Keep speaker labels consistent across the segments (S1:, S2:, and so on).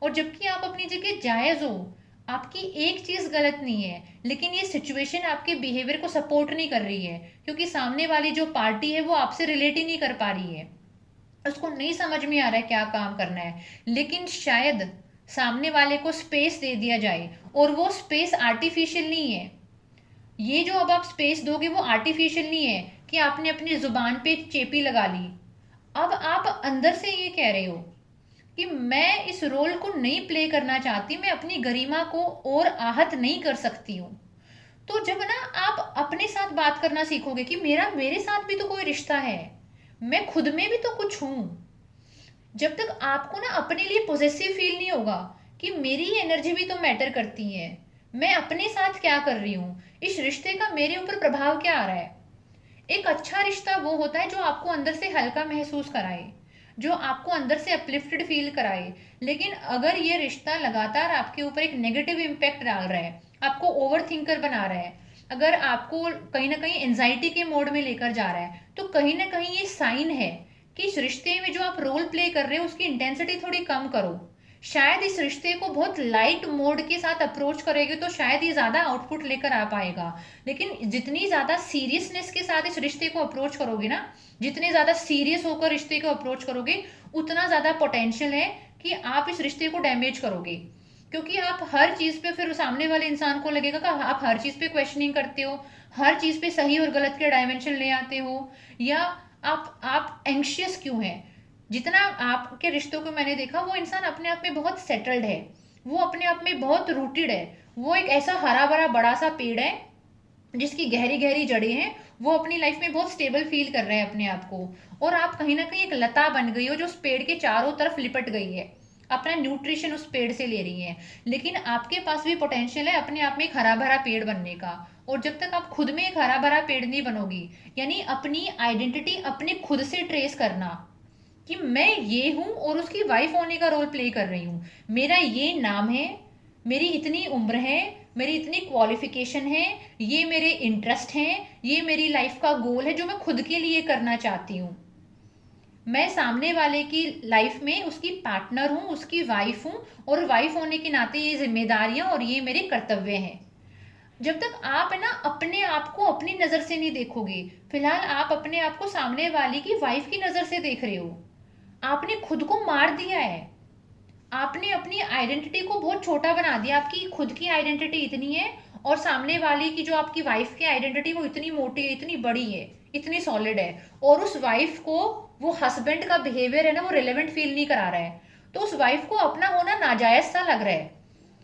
S1: और जबकि आप अपनी जगह जायज़ हो, आपकी एक चीज़ गलत नहीं है, लेकिन ये सिचुएशन आपके बिहेवियर को सपोर्ट नहीं कर रही है, क्योंकि सामने वाली जो पार्टी है वो आपसे रिलेट ही नहीं कर पा रही है, उसको नहीं समझ में आ रहा है क्या काम करना है। लेकिन शायद सामने वाले को स्पेस दे दिया जाए, और वो स्पेस आर्टिफिशियल नहीं है। ये जो अब आप स्पेस दोगे वो आर्टिफिशियल नहीं है कि आपने अपनी जुबान पे चेपी लगा ली। अब आप अंदर से ये कह रहे हो कि मैं इस रोल को नहीं प्ले करना चाहती, मैं अपनी गरिमा को और आहत नहीं कर सकती हूँ। तो जब ना आप अपने साथ बात करना सीखोगे कि मेरे साथ भी तो कोई रिश्ता है, मैं खुद में भी तो कुछ हूँ। जब तक आपको ना अपने लिए पॉजिटिव फील नहीं होगा कि मेरी एनर्जी भी तो मैटर करती है, मैं अपने साथ क्या कर रही हूँ, इस रिश्ते का मेरे ऊपर प्रभाव क्या आ रहा है। एक अच्छा रिश्ता वो होता है जो आपको अंदर से हल्का महसूस कराए, जो आपको अंदर से अपलिफ्टेड फील कराए। लेकिन अगर ये रिश्ता लगातार आपके ऊपर एक नेगेटिव इम्पैक्ट डाल रहा है, आपको ओवर थिंकर बना रहा है, अगर आपको कहीं ना कहीं एंजाइटी के मोड में लेकर जा रहा है, तो कहीं ना कहीं ये साइन है कि इस रिश्ते में जो आप रोल प्ले कर रहे हो उसकी इंटेंसिटी थोड़ी कम करो। शायद इस रिश्ते को बहुत लाइट मोड के साथ अप्रोच करेंगे तो शायद ये ज़्यादा आउटपुट लेकर आ पाएगा। लेकिन जितनी ज़्यादा सीरियसनेस के साथ इस रिश्ते को अप्रोच करोगे ना, जितने ज़्यादा सीरियस होकर रिश्ते को अप्रोच करोगे, उतना ज़्यादा पोटेंशियल है कि आप इस रिश्ते को डैमेज करोगे। क्योंकि आप हर चीज़ पे फिर सामने वाले इंसान को लगेगा कि आप हर चीज़ पे क्वेश्चनिंग करते हो, हर चीज़ पे सही और गलत के डायमेंशन ले आते हो, या आप एंग्शियस क्यों हैं। जितना आपके रिश्तों को मैंने देखा, वो इंसान अपने आप में बहुत सेटल्ड है, वो अपने आप में बहुत रूटेड है, वो एक ऐसा हरा भरा बड़ा सा पेड़ है जिसकी गहरी गहरी जड़ें हैं। वो अपनी लाइफ में बहुत स्टेबल फील कर रहे हैं अपने आप को, और आप कहीं ना कहीं एक लता बन गई हो जो उस पेड़ के चारों तरफ लिपट गई है, अपना न्यूट्रिशन उस पेड़ से ले रही है। लेकिन आपके पास भी पोटेंशियल है अपने आप में एक हरा भरा पेड़ बनने का। और जब तक आप खुद में एक हरा भरा पेड़ नहीं बनोगी, यानी अपनी आइडेंटिटी अपने खुद से ट्रेस करना कि मैं ये हूँ और उसकी वाइफ होने का रोल प्ले कर रही हूँ, मेरा ये नाम है, मेरी इतनी उम्र है, मेरी इतनी क्वालिफिकेशन है, ये मेरे इंटरेस्ट हैं, ये मेरी लाइफ का गोल है जो मैं खुद के लिए करना चाहती हूँ। मैं सामने वाले की लाइफ में उसकी पार्टनर हूँ, उसकी वाइफ हूँ, और वाइफ होने के नाते ये जिम्मेदारियां और ये मेरे कर्तव्य हैं। जब तक आप है ना अपने आप को अपनी नज़र से नहीं देखोगे, फिलहाल आप अपने आप को सामने वाली की वाइफ की नज़र से देख रहे हो, आपने खुद को मार दिया है। आपने अपनी आइडेंटिटी को बहुत छोटा बना दिया। आपकी खुद की आइडेंटिटी इतनी है, और सामने वाले की जो आपकी वाइफ की आइडेंटिटी वो इतनी मोटी है, इतनी बड़ी है, इतनी सॉलिड है, और उस वाइफ को वो हस्बैंड का बिहेवियर है ना वो रिलेवेंट फील नहीं करा रहा है। तो उस वाइफ को अपना होना नाजायज सा लग रहा है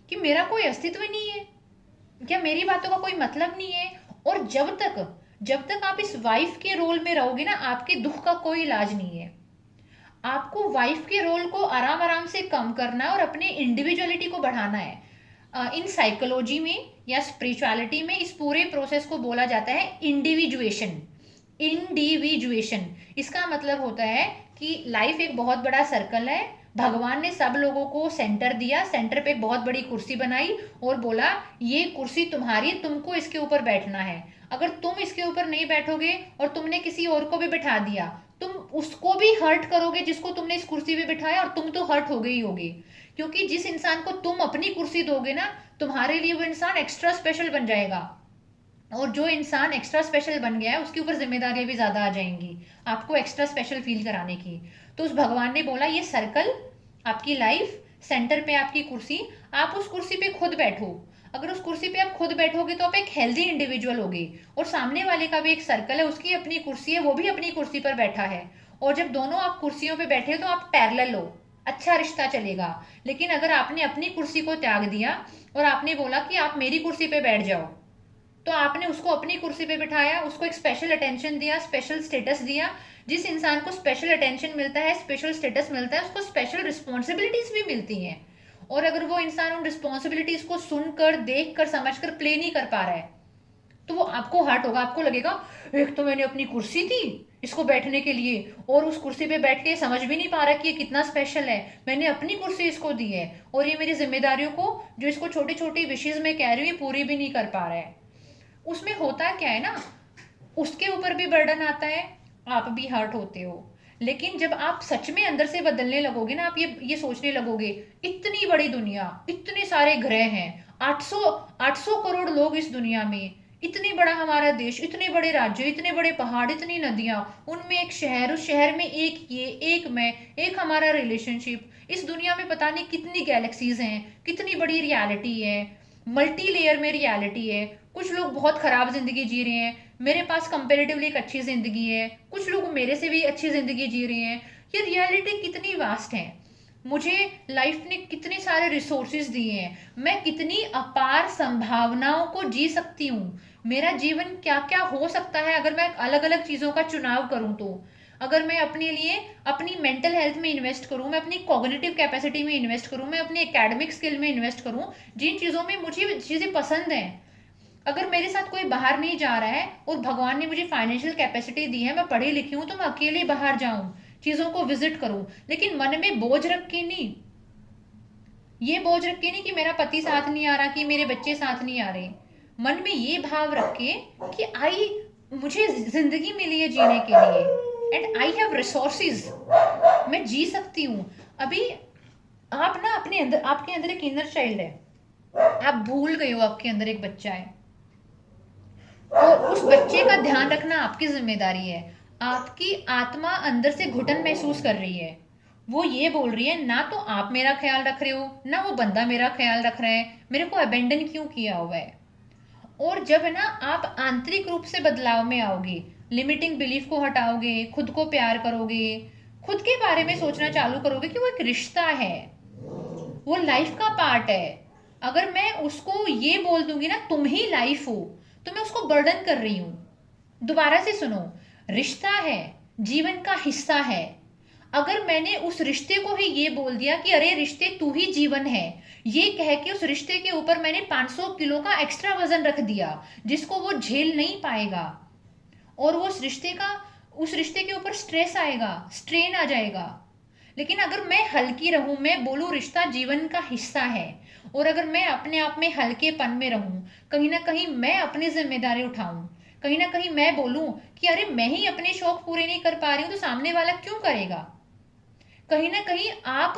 S1: कि मेरा कोई अस्तित्व नहीं है, क्या मेरी बातों का कोई मतलब नहीं है। और जब तक आप इस वाइफ के रोल में रहोगे ना, आपके दुख का कोई इलाज नहीं है। आपको वाइफ के रोल को आराम आराम से कम करना है और अपने इंडिविजुअलिटी को बढ़ाना है। इन साइकोलॉजी में या स्पिरिचुअलिटी में इस पूरे प्रोसेस को बोला जाता है इंडिविजुएशन। इंडिविजुएशन इसका मतलब होता है कि लाइफ एक बहुत बड़ा सर्कल है, भगवान ने सब लोगों को सेंटर दिया, सेंटर पे एक बहुत बड़ी कुर्सी बनाई और बोला ये कुर्सी तुम्हारी, तुमको इसके ऊपर बैठना है। अगर तुम इसके ऊपर नहीं बैठोगे और तुमने किसी और को भी बिठा दिया, तुम उसको भी हर्ट करोगे जिसको तुमने इस कुर्सी पे बिठाया, और तुम तो हर्ट हो गई होगी। क्योंकि जिस इंसान को तुम अपनी कुर्सी दोगे ना, तुम्हारे लिए वो इंसान एक्स्ट्रा स्पेशल बन जाएगा, और जो इंसान एक्स्ट्रा स्पेशल बन गया है उसके ऊपर जिम्मेदारियां भी ज्यादा आ जाएंगी आपको एक्स्ट्रा स्पेशल फील कराने की। तो उस भगवान ने बोला ये सर्कल आपकी लाइफ, सेंटर पे आपकी कुर्सी, आप उस कुर्सी पे खुद बैठो। अगर उस कुर्सी पे आप खुद बैठोगे तो आप एक हेल्दी इंडिविजुअल होगे, और सामने वाले का भी एक सर्कल है, उसकी अपनी कुर्सी है, वो भी अपनी कुर्सी पर बैठा है, और जब दोनों आप कुर्सियों पे बैठे हो तो आप पैरेलल हो, अच्छा रिश्ता चलेगा। लेकिन अगर आपने अपनी कुर्सी को त्याग दिया और आपने बोला कि आप मेरी कुर्सी पे बैठ जाओ, तो आपने उसको अपनी कुर्सी पे बिठाया, उसको एक स्पेशल अटेंशन दिया, स्पेशल स्टेटस दिया। जिस इंसान को स्पेशल अटेंशन मिलता है, स्पेशल स्टेटस मिलता है, उसको स्पेशल रिस्पॉन्सिबिलिटीज भी मिलती हैं। और अगर वो इंसान उन रिस्पॉन्सिबिलिटीज को सुनकर, देख कर, समझ कर प्ले नहीं कर पा रहा है, तो वो आपको हर्ट होगा। आपको लगेगा एक तो मैंने अपनी कुर्सी दी इसको बैठने के लिए, और उस कुर्सी पे बैठ के समझ भी नहीं पा रहा कि ये कितना स्पेशल है, मैंने अपनी कुर्सी इसको दी है, और ये मेरी जिम्मेदारियों को, जो इसको छोटी छोटी विशेष में कह रही हूँ, ये पूरी भी नहीं कर पा रहा है। उसमें होता क्या है ना, उसके ऊपर भी बर्डन आता है, आप भी हर्ट होते हो। लेकिन जब आप सच में अंदर से बदलने लगोगे ना, आप ये सोचने लगोगे, इतनी बड़ी दुनिया, इतने सारे ग्रह हैं, 800 800 करोड़ लोग इस दुनिया में, इतनी बड़ा हमारा देश, इतने बड़े राज्य, इतने बड़े पहाड़, इतनी नदियां, उनमें एक शहर, उस शहर में एक ये, एक मैं, एक हमारा रिलेशनशिप, इस दुनिया में पता नहीं कितनी गैलेक्सीज हैं, कितनी बड़ी रियलिटी है, मल्टी लेयर में रियलिटी है। कुछ लोग बहुत खराब जिंदगी जी रहे हैं, मेरे पास कंपेरेटिवली एक अच्छी जिंदगी है, कुछ लोग मेरे से भी अच्छी जिंदगी जी रहे हैं। ये रियलिटी कितनी वास्ट है, मुझे लाइफ ने कितने सारे रिसोर्सेज दिए हैं, मैं कितनी अपार संभावनाओं को जी सकती हूँ, मेरा जीवन क्या क्या हो सकता है अगर मैं अलग अलग चीज़ों का चुनाव करूँ तो। अगर मैं अपने लिए अपनी मेंटल हेल्थ में इन्वेस्ट करूँ, मैं अपनी कॉग्निटिव कैपेसिटी में इन्वेस्ट करूँ, मैं अपनी एकेडमिक स्किल में इन्वेस्ट करूँ, जिन चीज़ों में मुझे चीज़ें पसंद हैं। अगर मेरे साथ कोई बाहर नहीं जा रहा है और भगवान ने मुझे फाइनेंशियल कैपेसिटी दी है, मैं पढ़ी लिखी हूँ, तो मैं अकेले बाहर जाऊं, चीज़ों को विजिट करूं, लेकिन मन में बोझ रख के नहीं, ये बोझ रख के नहीं कि मेरा पति साथ नहीं आ रहा, कि मेरे बच्चे साथ नहीं आ रहे। मन में ये भाव रख के कि आई, मुझे जिंदगी मिली है जीने के लिए, एंड आई हैव रिसोर्सेज, मैं जी सकती हूँ। अभी आप ना अपने अंदर, आपके अंदर एक इनर चाइल्ड है, आप भूल गए हो आपके अंदर एक बच्चा है, और उस बच्चे का ध्यान रखना आपकी जिम्मेदारी है। आपकी आत्मा अंदर से घुटन महसूस कर रही है, वो ये बोल रही है, ना तो आप मेरा ख्याल रख रहे हो, ना वो बंदा मेरा ख्याल रख रहा है, मेरे को अबेंडन क्यों किया हुआ है। और जब है ना आप आंतरिक रूप से बदलाव में आओगे, लिमिटिंग बिलीफ को हटाओगे, खुद को प्यार करोगे, खुद के बारे में सोचना चालू करोगे कि वो एक रिश्ता है, वो लाइफ का पार्ट है। अगर मैं उसको ये बोल दूंगी ना, तुम ही लाइफ हो, तो मैं उसको बर्डन कर रही हूं। दोबारा से सुनो, रिश्ता है, जीवन का हिस्सा है। अगर मैंने उस रिश्ते को ही ये बोल दिया कि अरे रिश्ते तू ही जीवन है, ये कह के उस रिश्ते के ऊपर मैंने 500 किलो का एक्स्ट्रा वजन रख दिया, जिसको वो झेल नहीं पाएगा, और वो उस रिश्ते के ऊपर स्ट्रेस आएगा, स्ट्रेन आ जाएगा। लेकिन अगर मैं हल्की रहूं, मैं बोलूं रिश्ता जीवन का हिस्सा है, और अगर मैं अपने आप में हल्केपन में रहूं, कहीं ना कहीं मैं अपनी जिम्मेदारी उठाऊं, कहीं ना कहीं मैं बोलूं कि अरे मैं ही अपने शौक पूरे नहीं कर पा रही हूं, तो सामने वाला क्यों करेगा। कहीं ना कहीं आप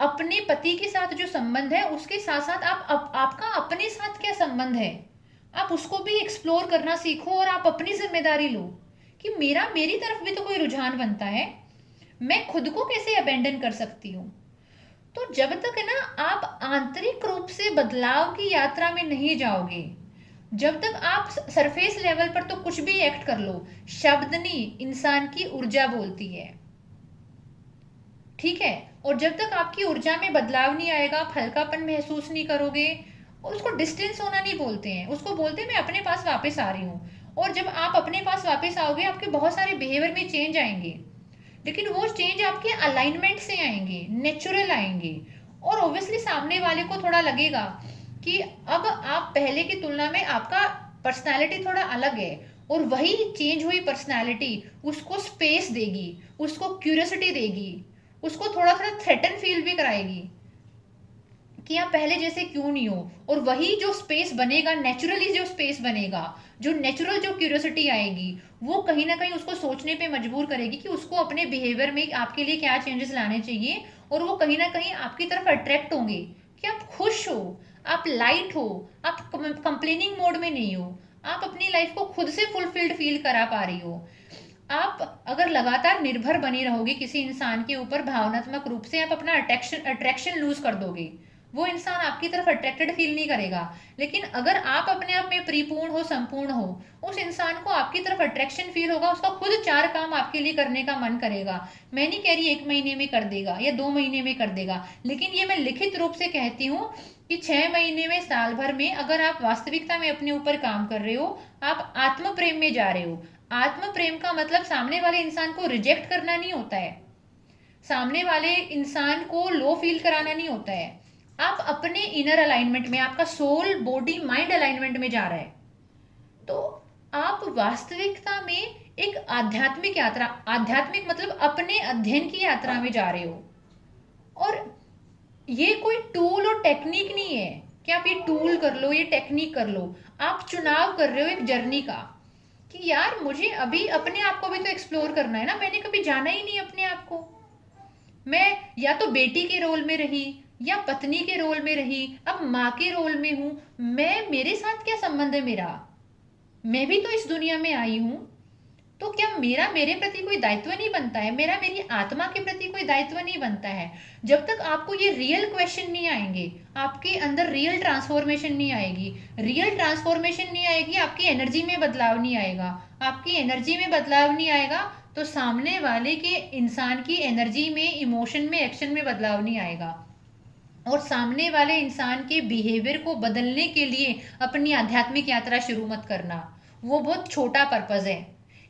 S1: अपने पति के साथ जो संबंध है, उसके साथ साथ आपका अपने साथ क्या संबंध है, आप उसको भी एक्सप्लोर करना सीखो, और आप अपनी जिम्मेदारी लो कि मेरी तरफ भी तो कोई रुझान बनता है, मैं खुद को कैसे अबेंडन कर सकती हूँ। तो जब तक है ना आप आंतरिक रूप से बदलाव की यात्रा में नहीं जाओगे, जब तक आप सरफेस लेवल पर तो कुछ भी एक्ट कर लो, शब्द नहीं, इंसान की ऊर्जा बोलती है, ठीक है। और जब तक आपकी ऊर्जा में बदलाव नहीं आएगा, आप हल्कापन महसूस नहीं करोगे, और उसको डिस्टेंस होना नहीं बोलते हैं, उसको बोलते हैं मैं अपने पास वापस आ रही हूँ। और जब आप अपने पास वापस आओगे, आपके बहुत सारे बिहेवियर में चेंज आएंगे, लेकिन वो चेंज आपके अलाइनमेंट से आएंगे, नेचुरल आएंगे। और ऑब्वियसली सामने वाले को थोड़ा लगेगा कि अब आप पहले की तुलना में आपका पर्सनालिटी थोड़ा अलग है, और वही चेंज हुई पर्सनालिटी उसको स्पेस देगी, उसको क्यूरियोसिटी देगी, उसको थोड़ा थोड़ा थ्रेटन फील भी कराएगी कि आप पहले जैसे क्यों नहीं हो। और वही जो स्पेस बनेगा, नेचुरली जो स्पेस बनेगा, जो नेचुरल जो क्यूरियोसिटी आएगी, वो कहीं ना कहीं उसको सोचने पे मजबूर करेगी कि उसको अपने बिहेवियर में आपके लिए क्या चेंजेस लाने चाहिए। और वो कहीं ना कहीं आपकी तरफ अट्रैक्ट होंगे कि आप खुश हो, आप लाइट हो, आप कंप्लेनिंग मोड में नहीं हो, आप अपनी लाइफ को खुद से फुलफिल्ड फील करा पा रही हो। आप अगर लगातार निर्भर बनी रहोगी किसी इंसान के ऊपर भावनात्मक रूप से, आप अपना अट्रैक्शन लूज कर दोगे, वो इंसान आपकी तरफ अट्रैक्टेड फील नहीं करेगा। लेकिन अगर आप अपने आप में परिपूर्ण हो, संपूर्ण हो, उस इंसान को आपकी तरफ अट्रैक्शन फील होगा, उसका खुद 4 काम आपके लिए करने का मन करेगा। मैं नहीं कह रही 1 महीने में कर देगा या 2 महीने में कर देगा, लेकिन ये मैं लिखित रूप से कहती हूँ कि 6 महीने में, साल भर में, अगर आप वास्तविकता में अपने ऊपर काम कर रहे हो, आप आत्म प्रेम में जा रहे हो। आत्म प्रेम का मतलब सामने वाले इंसान को रिजेक्ट करना नहीं होता है, सामने वाले इंसान को लो फील कराना नहीं होता है। आप अपने इनर अलाइनमेंट में, आपका सोल बॉडी माइंड अलाइनमेंट में जा रहा है, तो आप वास्तविकता में एक आध्यात्मिक यात्रा, आध्यात्मिक मतलब अपने अध्ययन की यात्रा में जा रहे हो। और ये कोई टूल और टेक्निक नहीं है कि आप ये टूल कर लो, ये टेक्निक कर लो, आप चुनाव कर रहे हो एक जर्नी का। कि यार मुझे अभी अपने आप को भी तो एक्सप्लोर करना है ना, मैंने कभी जाना ही नहीं अपने आप को। मैं या तो बेटी के रोल में रही, या पत्नी के रोल में रही, अब माँ के रोल में हूँ। मैं, मेरे साथ क्या संबंध है मेरा? मैं भी तो इस दुनिया में आई हूँ। तो क्या मेरा मेरे प्रति कोई दायित्व नहीं बनता है? मेरा मेरी आत्मा के प्रति कोई दायित्व नहीं बनता है? जब तक आपको ये रियल क्वेश्चन नहीं आएंगे, आपके अंदर रियल ट्रांसफॉर्मेशन नहीं आएगी। रियल ट्रांसफॉर्मेशन नहीं आएगी, आपकी एनर्जी में बदलाव नहीं आएगा। आपकी एनर्जी में बदलाव नहीं आएगा तो सामने वाले के इंसान की एनर्जी में, इमोशन में, एक्शन में बदलाव नहीं आएगा। और सामने वाले इंसान के बिहेवियर को बदलने के लिए अपनी आध्यात्मिक यात्रा शुरू मत करना। वो बहुत छोटा पर्पज़ है,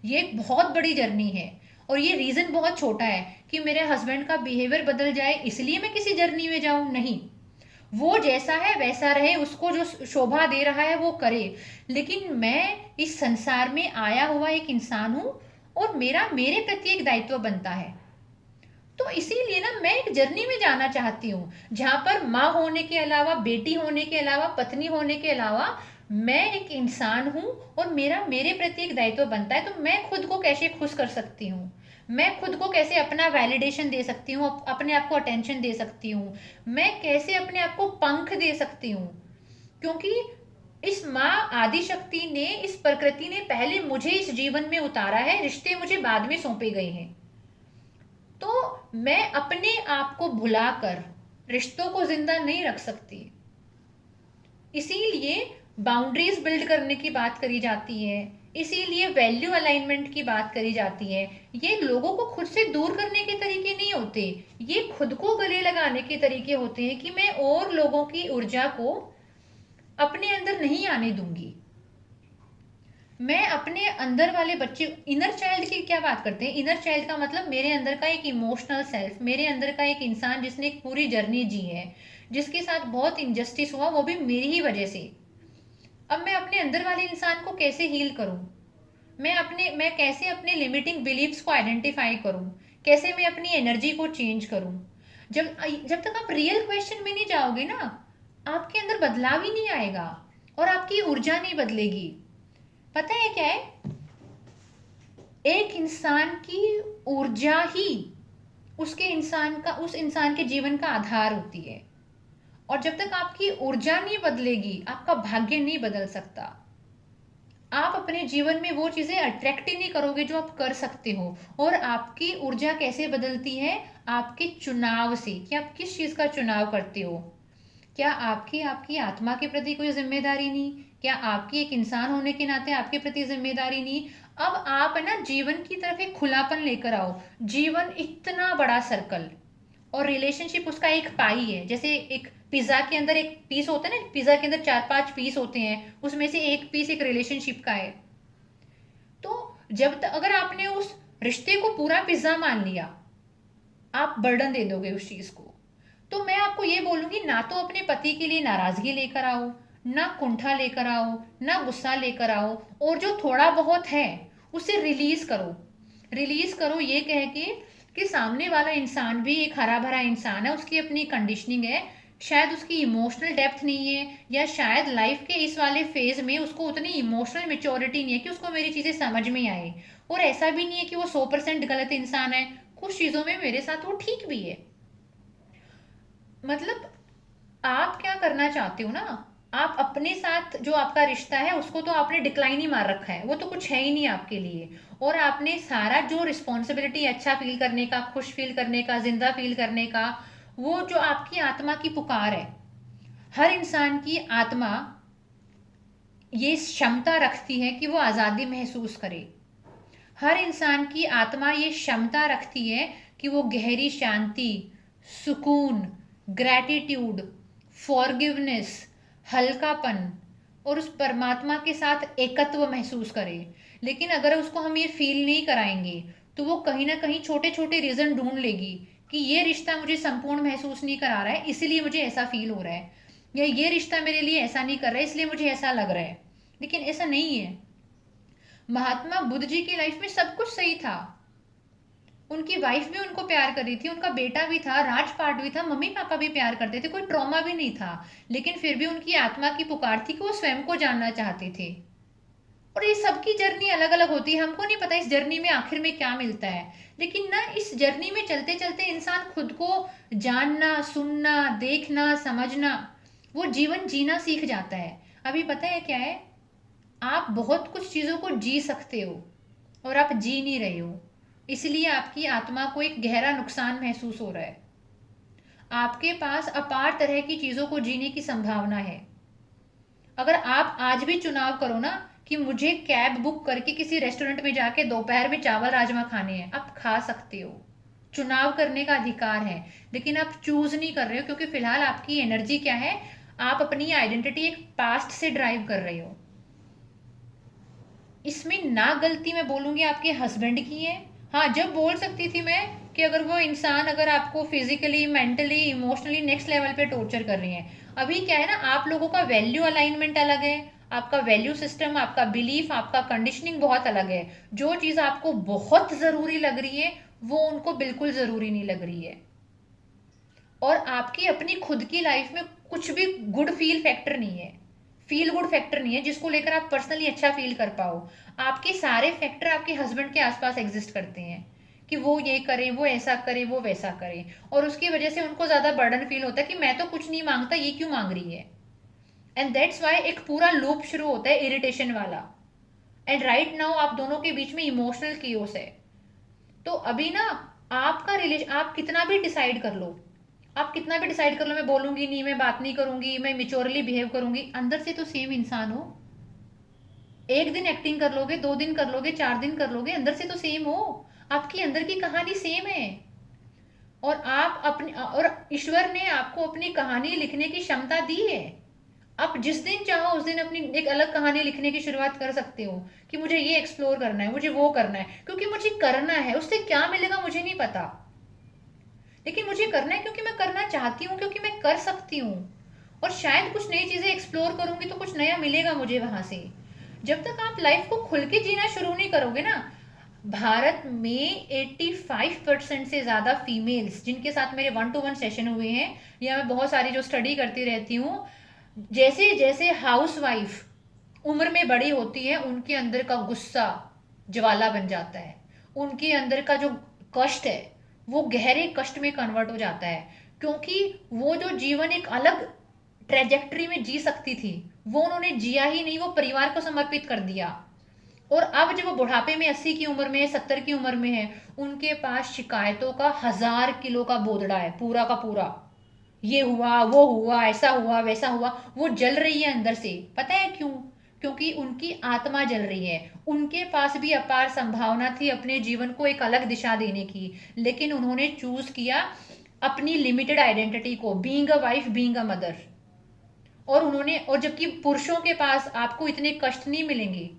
S1: ये एक बहुत बड़ी जर्नी है। और ये रीज़न बहुत छोटा है कि मेरे हस्बैंड का बिहेवियर बदल जाए इसलिए मैं किसी जर्नी में जाऊं, नहीं। वो जैसा है वैसा रहे, उसको जो शोभा दे रहा है वो करे। लेकिन मैं इस संसार में आया हुआ एक इंसान हूँ, और मेरा मेरे प्रति एक दायित्व बनता है। तो इसीलिए ना मैं एक जर्नी में जाना चाहती हूँ जहां पर माँ होने के अलावा, बेटी होने के अलावा, पत्नी होने के अलावा मैं एक इंसान हूँ, और मेरा मेरे प्रति एक दायित्व बनता है। तो मैं खुद को कैसे खुश कर सकती हूँ, मैं खुद को कैसे अपना वैलिडेशन दे सकती हूँ, अपने आप को अटेंशन दे सकती हूँ, मैं कैसे अपने आप को पंख दे सकती हूँ। क्योंकि इस माँ आदि शक्ति ने, इस प्रकृति ने पहले मुझे इस जीवन में उतारा है, रिश्ते मुझे बाद में सौंपे गए हैं। तो मैं अपने आप को भुलाकर रिश्तों को जिंदा नहीं रख सकती। इसीलिए बाउंड्रीज बिल्ड करने की बात करी जाती है, इसीलिए वैल्यू अलाइनमेंट की बात करी जाती है। ये लोगों को खुद से दूर करने के तरीके नहीं होते, ये खुद को गले लगाने के तरीके होते हैं कि मैं और लोगों की ऊर्जा को अपने अंदर नहीं आने दूंगी। मैं अपने अंदर वाले बच्चे, इनर चाइल्ड की क्या बात करते हैं? इनर चाइल्ड का मतलब मेरे अंदर का एक इमोशनल सेल्फ, मेरे अंदर का एक इंसान जिसने एक पूरी जर्नी जी है, जिसके साथ बहुत इनजस्टिस हुआ, वो भी मेरी ही वजह से। अब मैं अपने अंदर वाले इंसान को कैसे हील करूं? मैं कैसे अपने लिमिटिंग बिलीव्स को आइडेंटिफाई करूं? कैसे मैं अपनी एनर्जी को चेंज करूं? जब जब तक आप रियल क्वेश्चन में नहीं जाओगे ना, आपके अंदर बदलाव ही नहीं आएगा, और आपकी ऊर्जा नहीं बदलेगी। पता है क्या है? एक इंसान की ऊर्जा ही उस इंसान के जीवन का आधार होती है। और जब तक आपकी ऊर्जा नहीं बदलेगी, आपका भाग्य नहीं बदल सकता। आप अपने जीवन में वो चीजें अट्रैक्ट ही नहीं करोगे जो आप कर सकते हो। और आपकी ऊर्जा कैसे बदलती है? आपके चुनाव से, कि आप किस चीज का चुनाव करते हो। क्या आपकी आपकी आत्मा के प्रति कोई जिम्मेदारी नहीं? क्या आपकी एक इंसान होने के नाते आपके प्रति जिम्मेदारी नहीं? अब आप है ना जीवन की तरफ एक खुलापन लेकर आओ। जीवन इतना बड़ा सर्कल, और रिलेशनशिप उसका एक पाई है। जैसे एक पिज्जा के अंदर एक पीस होता है ना, पिज्जा के अंदर 4-5 पीस होते हैं, उसमें से एक पीस एक रिलेशनशिप का है। तो जब तक अगर आपने उस रिश्ते को पूरा पिज्जा मान लिया, आप बर्डन दे दोगे उस चीज को। तो मैं आपको ये बोलूंगी, ना तो अपने पति के लिए नाराजगी लेकर आओ, ना कुंठा लेकर आओ, ना गुस्सा लेकर आओ, और जो थोड़ा बहुत है उसे रिलीज करो। रिलीज करो ये कह के कि सामने वाला इंसान भी एक हरा भरा इंसान है, उसकी अपनी कंडीशनिंग है, शायद उसकी इमोशनल डेप्थ नहीं है, या शायद लाइफ के इस वाले फेज में उसको उतनी इमोशनल मेच्योरिटी नहीं है कि उसको मेरी चीज़ें समझ में आए। और ऐसा भी नहीं है कि वो 100% गलत इंसान है, कुछ चीज़ों में मेरे साथ वो ठीक भी है। मतलब आप क्या करना चाहते हो ना, आप अपने साथ जो आपका रिश्ता है उसको तो आपने डिक्लाइन ही मार रखा है, वो तो कुछ है ही नहीं आपके लिए। और आपने सारा जो रिस्पॉन्सिबिलिटी अच्छा फील करने का, खुश फील करने का, जिंदा फील करने का, वो जो आपकी आत्मा की पुकार है। हर इंसान की आत्मा ये क्षमता रखती है कि वो आज़ादी महसूस करे। हर इंसान की आत्मा ये क्षमता रखती है कि वो गहरी शांति, सुकून, ग्रैटिट्यूड, फॉरगिवनेस, हल्कापन, और उस परमात्मा के साथ एकत्व महसूस करे। लेकिन अगर उसको हम ये फील नहीं कराएंगे, तो वो कहीं ना कहीं छोटे छोटे रीज़न ढूंढ लेगी कि ये रिश्ता मुझे संपूर्ण महसूस नहीं करा रहा है, इसलिए मुझे ऐसा फील हो रहा है, या ये रिश्ता मेरे लिए ऐसा नहीं कर रहा है इसलिए मुझे ऐसा लग रहा है। लेकिन ऐसा नहीं है। महात्मा बुद्ध जी की लाइफ में सब कुछ सही था। उनकी वाइफ भी उनको प्यार कर रही थी, उनका बेटा भी था, राजपाट भी था, मम्मी पापा भी प्यार करते थे, कोई ट्रॉमा भी नहीं था। लेकिन फिर भी उनकी आत्मा की पुकार थी कि वो स्वयं को जानना चाहते थे। और ये सबकी जर्नी अलग अलग होती है, हमको नहीं पता इस जर्नी में आखिर में क्या मिलता है, लेकिन ना इस जर्नी में चलते चलते इंसान खुद को जानना, सुनना, देखना, समझना, वो जीवन जीना सीख जाता है। अभी पता है क्या है, आप बहुत कुछ चीज़ों को जी सकते हो और आप जी नहीं रहे हो, इसलिए आपकी आत्मा को एक गहरा नुकसान महसूस हो रहा है। आपके पास अपार तरह की चीज़ों को जीने की संभावना है। अगर आप आज भी चुनाव करो ना कि मुझे कैब बुक करके किसी रेस्टोरेंट में जाके दोपहर में चावल राजमा खाने हैं, आप खा सकते हो। चुनाव करने का अधिकार है, लेकिन आप चूज नहीं कर रहे हो क्योंकि फिलहाल आपकी एनर्जी क्या है, आप अपनी आइडेंटिटी एक पास्ट से ड्राइव कर रहे हो। इसमें ना गलती मैं बोलूँगी आपके हस्बैंड की है। हाँ, जब बोल सकती थी मैं कि अगर वो इंसान अगर आपको physically, mentally, emotionally next level पे टॉर्चर कर रही है। अभी क्या है ना, आप लोगों का वैल्यू अलाइनमेंट अलग है, आपका वैल्यू सिस्टम, आपका बिलीफ, आपका कंडीशनिंग बहुत अलग है। जो चीज़ आपको बहुत ज़रूरी लग रही है वो उनको बिल्कुल ज़रूरी नहीं लग रही है। और आपकी अपनी खुद की लाइफ में कुछ भी गुड फील फैक्टर नहीं है, फील गुड फैक्टर नहीं है जिसको लेकर आप पर्सनली अच्छा फील कर पाओ। आपके सारे फैक्टर आपके हस्बैंड के आसपास एग्जिस्ट करते हैं कि वो ये करे, वो ऐसा करे, वो वैसा करे, और उसकी वजह से उनको ज़्यादा बर्डन फील होता है कि मैं तो कुछ नहीं मांगता, ये क्यों मांग रही है। एंड दैट्स वाई एक पूरा लूप शुरू होता है इरिटेशन वाला। एंड राइट नाउ आप दोनों के बीच में इमोशनल कियोस है। तो अभी ना आपका रिलेशन, आप कितना भी डिसाइड कर लो, आप कितना भी डिसाइड कर लो मैं बोलूंगी नहीं, मैं बात नहीं करूंगी, मैं मिच्योरली बिहेव करूंगी, अंदर से तो सेम इंसान हो। एक दिन एक्टिंग कर लोगे, 2 दिन कर लोगे, 4 दिन कर लोगे, अंदर से तो सेम हो। आपकी अंदर की कहानी सेम है। और आप अपनी, और ईश्वर ने आपको अपनी कहानी लिखने की क्षमता दी है। आप जिस दिन चाहो उस दिन अपनी एक अलग कहानी लिखने की शुरुआत कर सकते हो कि मुझे ये एक्सप्लोर करना है, मुझे वो करना है, क्योंकि मुझे करना है। उससे क्या मिलेगा मुझे नहीं पता, लेकिन मुझे करना है क्योंकि मैं करना चाहती हूँ, क्योंकि मैं कर सकती हूँ। और शायद कुछ नई चीज़ें एक्सप्लोर करूंगी तो कुछ नया मिलेगा मुझे वहां से। जब तक आप लाइफ को खुल के जीना शुरू नहीं करोगे ना, भारत में 85% से ज़्यादा फीमेल्स जिनके साथ मेरे 1-to-1 सेशन हुए हैं, या मैं बहुत सारी जो स्टडी करती रहती हूँ, जैसे जैसे हाउस वाइफ उम्र में बड़ी होती है उनके अंदर का गुस्सा ज्वाला बन जाता है। उनके अंदर का जो कष्ट है वो गहरे कष्ट में कन्वर्ट हो जाता है, क्योंकि वो जो जीवन एक अलग ट्रेजेक्टरी में जी सकती थी वो उन्होंने जिया ही नहीं, वो परिवार को समर्पित कर दिया। और अब जब वो बुढ़ापे में 80 की उम्र में है, 70 की उम्र में है, उनके पास शिकायतों का 1000 किलो का बोझड़ा है, पूरा का पूरा। ये हुआ, वो हुआ, ऐसा हुआ, वैसा हुआ। वो जल रही है अंदर से, पता है क्यों? क्योंकि उनकी आत्मा जल रही है। उनके पास भी अपार संभावना थी अपने जीवन को एक अलग दिशा देने की, लेकिन उन्होंने चूज किया अपनी लिमिटेड आइडेंटिटी को, being a wife, being a mother. और उन्होंने, और जबकि पुरुषों के पास आपको इतने कष्ट नहीं मिलेंगे,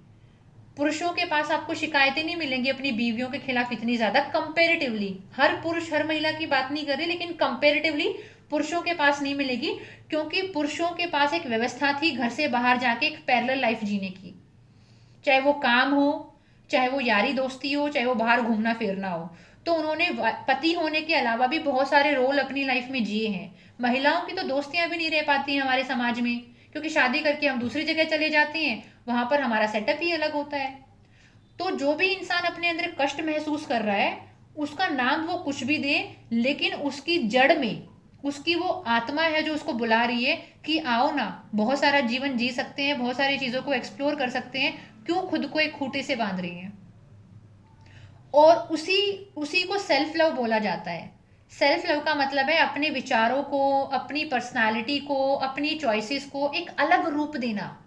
S1: पुरुषों के पास आपको शिकायतें नहीं मिलेंगी अपनी बीवियों के खिलाफ इतनी ज्यादा कंपेरेटिवली। हर पुरुष हर महिला की बात नहीं कर रही, लेकिन कंपेरेटिवली पुरुषों के पास नहीं मिलेगी, क्योंकि पुरुषों के पास एक व्यवस्था थी घर से बाहर जाके एक पैरेलल लाइफ जीने की। चाहे वो काम हो, चाहे वो यारी दोस्ती हो, चाहे वो बाहर घूमना फिरना हो। तो उन्होंने पति होने के अलावा भी बहुत सारे रोल अपनी लाइफ में जिए हैं। महिलाओं की तो दोस्तियां भी नहीं रह पाती हैं हमारे समाज में, क्योंकि शादी करके हम दूसरी जगह चले जाते हैं, वहां पर हमारा सेटअप ही अलग होता है। तो जो भी इंसान अपने अंदर कष्ट महसूस कर रहा है, उसका नाम वो कुछ भी दे, लेकिन उसकी जड़ में उसकी वो आत्मा है जो उसको बुला रही है कि आओ ना, बहुत सारा जीवन जी सकते हैं, बहुत सारी चीज़ों को एक्सप्लोर कर सकते हैं, क्यों खुद को एक खूंटे से बांध रही हैं। और उसी उसी को सेल्फ लव बोला जाता है। सेल्फ लव का मतलब है अपने विचारों को, अपनी पर्सनालिटी को, अपनी चॉइसेस को एक अलग रूप देना।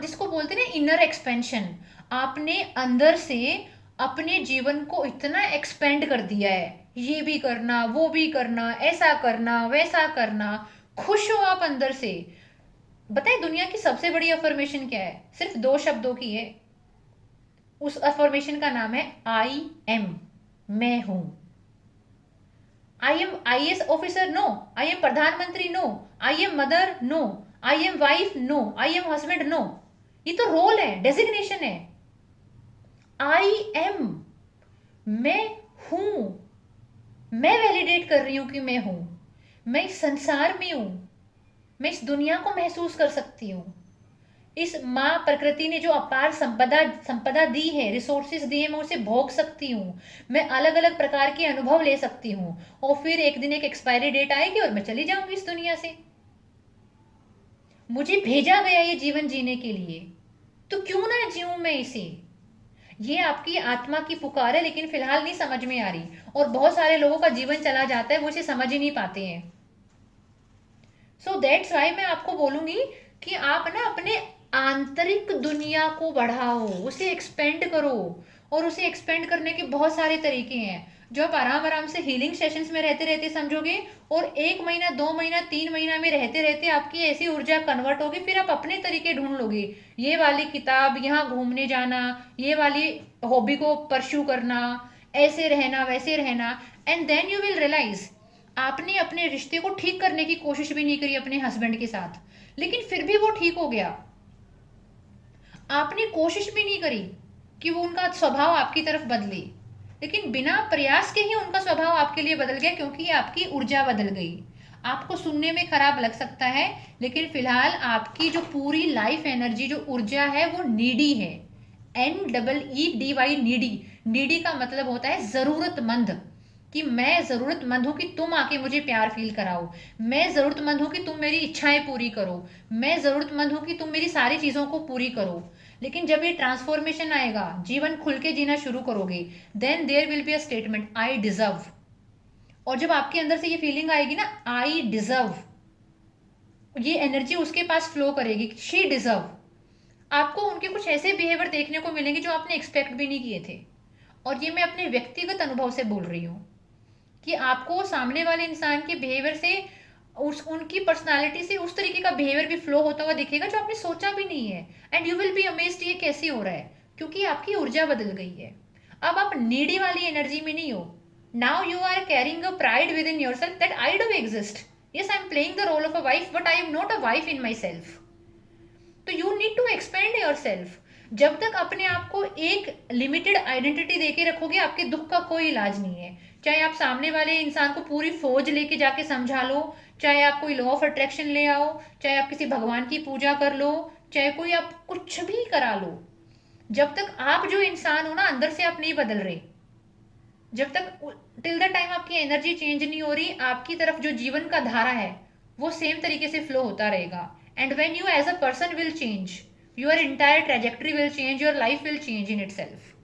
S1: जिसको बोलते हैं ना इनर एक्सपेंशन। आपने अंदर से अपने जीवन को इतना एक्सपेंड कर दिया है, ये भी करना, वो भी करना, ऐसा करना, वैसा करना, खुश हो आप अंदर से। बताए दुनिया की सबसे बड़ी अफर्मेशन क्या है? सिर्फ 2 शब्दों की है। उस अफर्मेशन का नाम है आई एम, मैं हूं। I am IAS officer, no. I am प्रधानमंत्री, no. I am mother, no. I am wife, no. I am husband, no. ये तो रोल है, डेजिग्नेशन है। आई एम, मैं हूं। मैं वैलिडेट कर रही हूं कि मैं हूं। मैं इस संसार में हूं, मैं इस दुनिया को महसूस कर सकती हूँ। इस माँ प्रकृति ने जो अपार संपदा संपदा दी है, रिसोर्सेज दिए, मैं उसे भोग सकती हूँ, मैं अलग अलग प्रकार के अनुभव ले सकती हूँ, और फिर एक दिन एक एक्सपायरी डेट आएगी और मैं चली जाऊंगी इस दुनिया से। मुझे भेजा गया ये जीवन जीने के लिए, तो क्यों ना जीऊं मैं इसे। ये आपकी आत्मा की पुकार है, लेकिन फिलहाल नहीं समझ में आ रही, और बहुत सारे लोगों का जीवन चला जाता है, वो इसे समझ ही नहीं पाते हैं। सो दैट्स वाई मैं आपको बोलूंगी कि आप ना अपने आंतरिक दुनिया को बढ़ाओ, उसे एक्सपेंड करो। और उसे एक्सपेंड करने के बहुत सारे तरीके हैं, जो आप आराम आराम से हीलिंग सेशंस में रहते रहते समझोगे, और 1 महीना 2 महीना 3 महीना में रहते रहते आपकी ऐसी ऊर्जा कन्वर्ट होगी, फिर आप अपने तरीके ढूंढ लोगे। ये वाली किताब, यहाँ घूमने जाना, ये वाली हॉबी को परस्यू करना, ऐसे रहना वैसे रहना, and then you will realise आपने अपने रिश्ते को ठीक करने की कोशिश भी नहीं करी अपने हस्बैंड के साथ, लेकिन फिर भी वो ठीक हो गया। आपने कोशिश भी नहीं करी कि वो उनका स्वभाव आपकी तरफ बदले, लेकिन बिना प्रयास के ही उनका स्वभाव आपके लिए बदल गया, क्योंकि आपकी ऊर्जा बदल गई। आपको सुनने में खराब लग सकता है, लेकिन फिलहाल आपकी जो पूरी लाइफ एनर्जी, जो ऊर्जा है, वो नीडी है। NEEDY, needy. नीडी का मतलब होता है जरूरतमंद, कि मैं ज़रूरतमंद हूँ कि तुम आके मुझे प्यार फील कराओ, मैं ज़रूरतमंद हूँ कि तुम मेरी इच्छाएं पूरी करो, मैं ज़रूरतमंद हूँ कि तुम मेरी सारी चीज़ों को पूरी करो। लेकिन जब ये ट्रांसफॉर्मेशन आएगा, जीवन खुल के जीना शुरू करोगे, then there will be a statement, I deserve. और जब आपके अंदर से ये फीलिंग आएगी ना, आई डिजर्व, ये एनर्जी उसके पास फ्लो करेगी, शी डिजर्व। आपको उनके कुछ ऐसे बिहेवियर देखने को मिलेंगे जो आपने एक्सपेक्ट भी नहीं किए थे। और ये मैं अपने व्यक्तिगत अनुभव से बोल रही हूँ, कि आपको सामने वाले इंसान के बिहेवियर से, उस उनकी पर्सनालिटी से उस तरीके का बिहेवियर भी फ्लो होता हुआ दिखेगा जो आपने सोचा भी नहीं है। And you will be amazed ये कैसे हो रहा है, क्योंकि आपकी ऊर्जा बदल गई है। अब आप नीडी वाली एनर्जी में नहीं हो। Now you are carrying a pride within yourself that I do exist. Yes, I am playing the role of a wife, but I am not a wife in myself. तो you need to expand yourself. जब तक अपने आप को एक limited identity देके रखोगे, आपके दुख का कोई इलाज नहीं है। चाहे आप सामने वाले इंसान को पूरी फौज लेके जाके समझा लो, चाहे आप कोई लॉ ऑफ अट्रैक्शन ले आओ, चाहे आप किसी भगवान की पूजा कर लो, चाहे कोई आप कुछ भी करा लो, जब तक आप जो इंसान हो ना अंदर से आप नहीं बदल रहे, जब तक टिल द टाइम आपकी एनर्जी चेंज नहीं हो रही, आपकी तरफ जो जीवन का धारा है वो सेम तरीके से फ्लो होता रहेगा। And when you as a person will change, your entire trajectory will change, your life will change in itself.